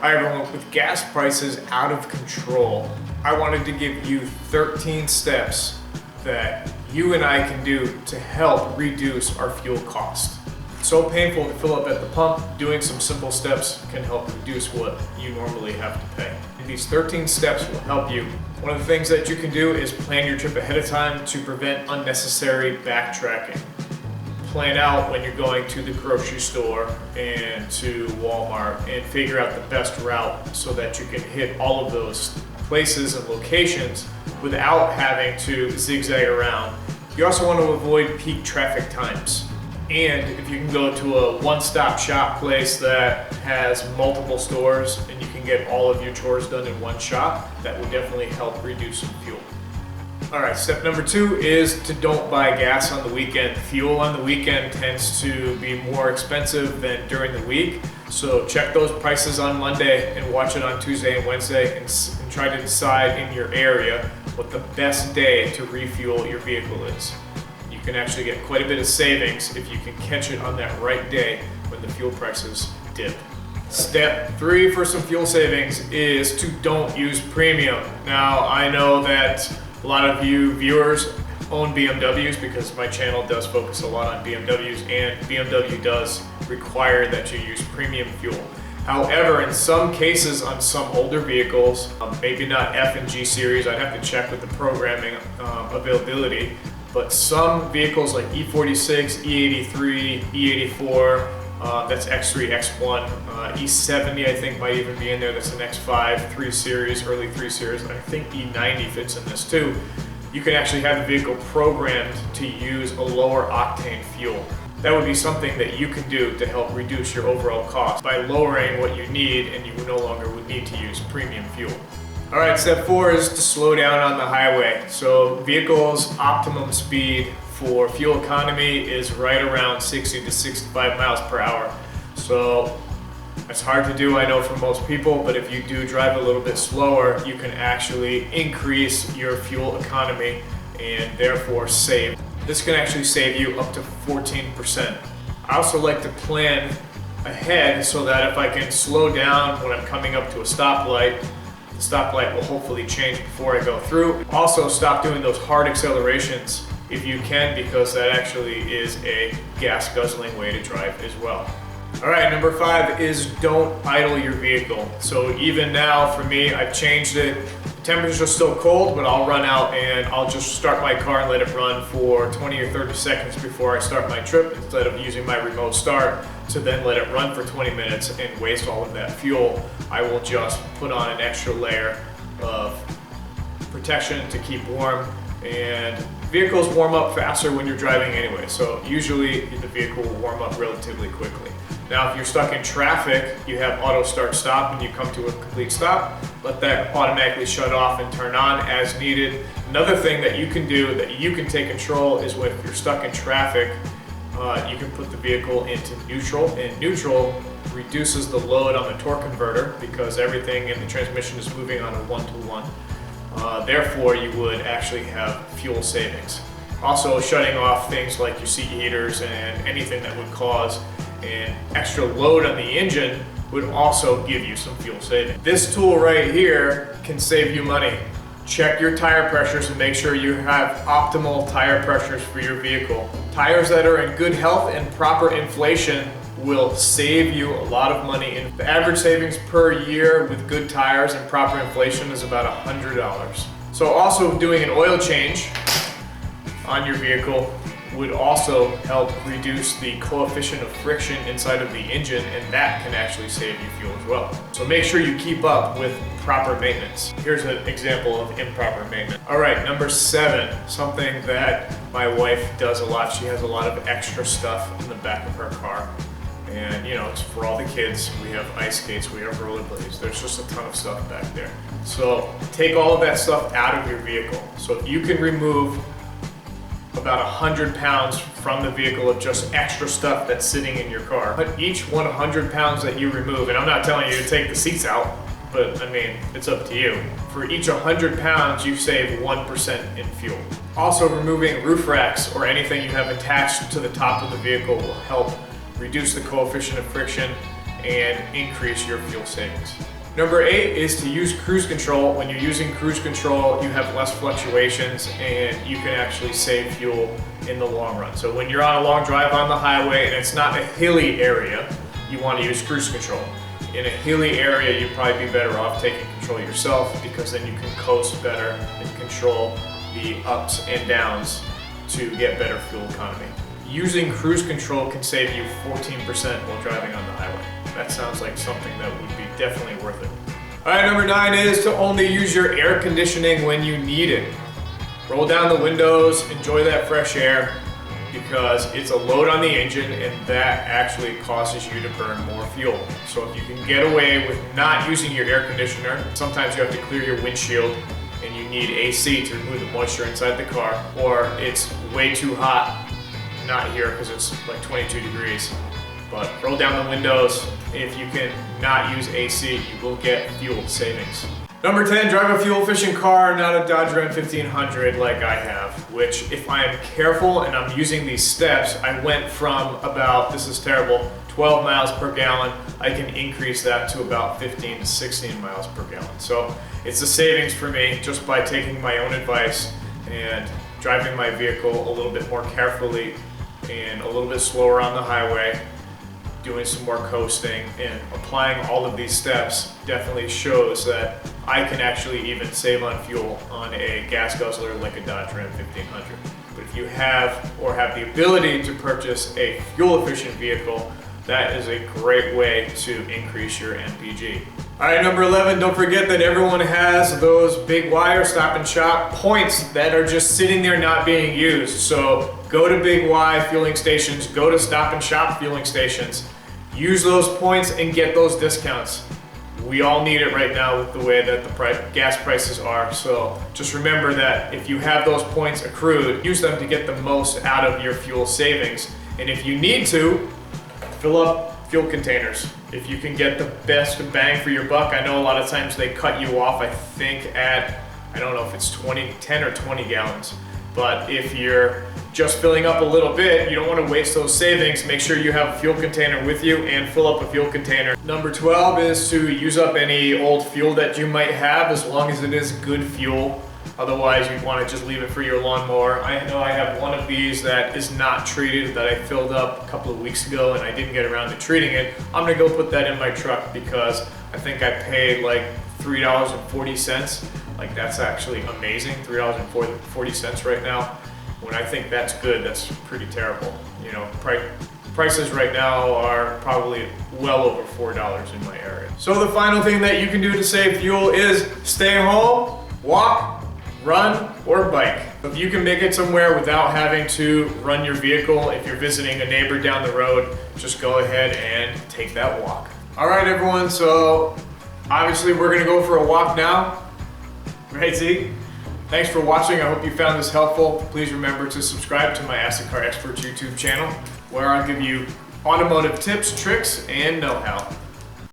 Hi everyone, with gas prices out of control, I wanted to give you 13 steps that you and I can do to help reduce our fuel cost. It's so painful to fill up at the pump. Doing some simple steps can help reduce what you normally have to pay. And these 13 steps will help you. One of the things that you can do is plan your trip ahead of time to prevent unnecessary backtracking. Plan out when you're going to the grocery store and to Walmart and figure out the best route so that you can hit all of those places and locations without having to zigzag around. You also want to avoid peak traffic times. And if you can go to a one-stop shop place that has multiple stores and you can get all of your chores done in one shop, that will definitely help reduce some fuel. All right, step number 2 is to don't buy gas on the weekend. Fuel on the weekend tends to be more expensive than during the week. So check those prices on Monday and watch it on Tuesday and Wednesday and try to decide in your area what the best day to refuel your vehicle is. You can actually get quite a bit of savings if you can catch it on that right day when the fuel prices dip. Step 3 for some fuel savings is to don't use premium. Now, I know that a lot of you viewers own BMWs because my channel does focus a lot on BMWs, and BMW does require that you use premium fuel. However, in some cases on some older vehicles, maybe not F and G series, I'd have to check with the programming availability, but some vehicles like E46, E83, E84, that's X3, X1, E70 I think might even be in there, that's an X5, 3 Series, early 3 Series, and I think E90 fits in this too. You can actually have the vehicle programmed to use a lower octane fuel. That would be something that you can do to help reduce your overall cost by lowering what you need, and you no longer would need to use premium fuel. All right, step 4 is to slow down on the highway. So vehicles' optimum speed for fuel economy is right around 60 to 65 miles per hour. So it's hard to do, I know, for most people, but if you do drive a little bit slower, you can actually increase your fuel economy and therefore save. This can actually save you up to 14%. I also like to plan ahead so that if I can slow down when I'm coming up to a stoplight, the stoplight will hopefully change before I go through. Also, stop doing those hard accelerations if you can, because that actually is a gas guzzling way to drive as well. All right, number 5 is don't idle your vehicle. So even now for me, I've changed it. The temperatures are still cold, but I'll run out and I'll just start my car and let it run for 20 or 30 seconds before I start my trip, instead of using my remote start to then let it run for 20 minutes and waste all of that fuel. I will just put on an extra layer of protection to keep warm, and vehicles warm up faster when you're driving anyway, so usually the vehicle will warm up relatively quickly. Now, if you're stuck in traffic, you have auto start stop. When you come to a complete stop, let that automatically shut off and turn on as needed. Another thing that you can do that you can take control is when you're stuck in traffic, you can put the vehicle into neutral, and neutral reduces the load on the torque converter because everything in the transmission is moving on a 1-to-1. Therefore, you would actually have fuel savings. Also, shutting off things like your seat heaters and anything that would cause an extra load on the engine would also give you some fuel savings. This tool right here can save you money. Check your tire pressures and make sure you have optimal tire pressures for your vehicle. Tires that are in good health and proper inflation will save you a lot of money. And the average savings per year with good tires and proper inflation is about $100. So also doing an oil change on your vehicle would also help reduce the coefficient of friction inside of the engine, and that can actually save you fuel as well. So make sure you keep up with proper maintenance. Here's an example of improper maintenance. All right, number 7, something that my wife does a lot. She has a lot of extra stuff in the back of her car. And you know, it's for all the kids. We have ice skates, we have rollerblades. There's just a ton of stuff back there. So take all of that stuff out of your vehicle. So if you can remove about 100 pounds from the vehicle of just extra stuff that's sitting in your car. But each 100 pounds that you remove, and I'm not telling you to take the seats out, but I mean, it's up to you. For each 100 pounds, you save 1% in fuel. Also, removing roof racks or anything you have attached to the top of the vehicle will help reduce the coefficient of friction and increase your fuel savings. Number 8 is to use cruise control. When you're using cruise control, you have less fluctuations and you can actually save fuel in the long run. So when you're on a long drive on the highway and it's not a hilly area, you want to use cruise control. In a hilly area, you'd probably be better off taking control yourself, because then you can coast better and control the ups and downs to get better fuel economy. Using cruise control can save you 14% while driving on the highway. That sounds like something that would be definitely worth it. All right, number 9 is to only use your air conditioning when you need it. Roll down the windows, enjoy that fresh air, because it's a load on the engine and that actually causes you to burn more fuel. So if you can get away with not using your air conditioner, sometimes you have to clear your windshield and you need AC to remove the moisture inside the car, or it's way too hot, not here because it's like 22 degrees, but roll down the windows. If you can not use AC, you will get fuel savings. Number 10, drive a fuel efficient car, not a Dodge Ram 1500 like I have, which if I am careful and I'm using these steps, I went from about, this is terrible, 12 miles per gallon. I can increase that to about 15 to 16 miles per gallon. So it's a savings for me just by taking my own advice and driving my vehicle a little bit more carefully and a little bit slower on the highway, doing some more coasting, and applying all of these steps definitely shows that I can actually even save on fuel on a gas guzzler like a Dodge Ram 1500. But if you have or have the ability to purchase a fuel efficient vehicle, that is a great way to increase your MPG. All right, number 11, don't forget that everyone has those big wire Stop and Shop points that are just sitting there not being used. So go to Big Y fueling stations, go to Stop and Shop fueling stations, use those points and get those discounts. We all need it right now with the way that the gas prices are. So just remember that if you have those points accrued, use them to get the most out of your fuel savings. And if you need to, fill up fuel containers. If you can get the best bang for your buck, I know a lot of times they cut you off, I think at, I don't know if it's 10 or 20 gallons. But if you're just filling up a little bit, you don't want to waste those savings. Make sure you have a fuel container with you and fill up a fuel container. Number 12 is to use up any old fuel that you might have, as long as it is good fuel. Otherwise, you'd want to just leave it for your lawnmower. I know I have one of these that is not treated that I filled up a couple of weeks ago and I didn't get around to treating it. I'm gonna go put that in my truck because I think I paid like $3.40. Like, that's actually amazing, $3.40 right now. When I think that's good, that's pretty terrible. You know, prices right now are probably well over $4 in my area. So the final thing that you can do to save fuel is stay home, walk, run, or bike. If you can make it somewhere without having to run your vehicle, if you're visiting a neighbor down the road, just go ahead and take that walk. All right, everyone, so obviously we're gonna go for a walk now. Right, Z? Thanks for watching. I hope you found this helpful. Please remember to subscribe to my Ask the Car Experts YouTube channel, where I'll give you automotive tips, tricks, and know-how.